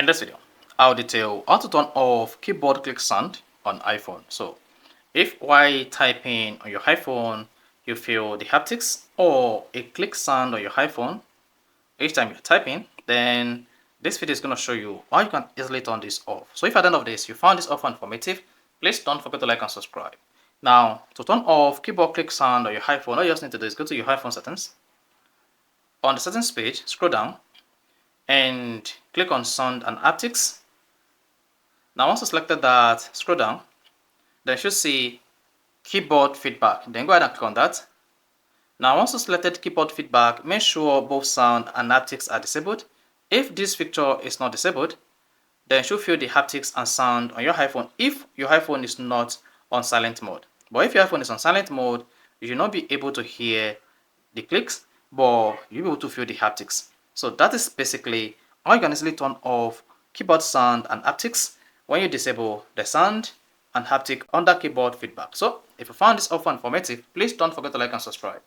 In this video, I'll detail how to turn off keyboard click sound on iPhone. So if while typing on your iPhone, you feel the haptics or a click sound on your iPhone each time you're typing, then this video is going to show you how you can easily turn this off. So if at the end of this, you found this offer informative, please don't forget to like and subscribe. Now, to turn off keyboard click sound on your iPhone, all you just need to do is go to your iPhone settings. On the settings page, scroll down and click on sound and haptics. Now once you selected that, scroll down, then you should see keyboard feedback. Then go ahead and click on that. Now once you selected keyboard feedback, make sure both sound and haptics are disabled. If this feature is not disabled, then you should feel the haptics and sound on your iPhone if your iPhone is not on silent mode. But if your iPhone is on silent mode, you will not be able to hear the clicks, but you'll be able to feel the haptics. So that is basically how you can easily turn off keyboard sound and haptics when you disable the sound and haptic under keyboard feedback. So if you found this offer informative, please don't forget to like and subscribe.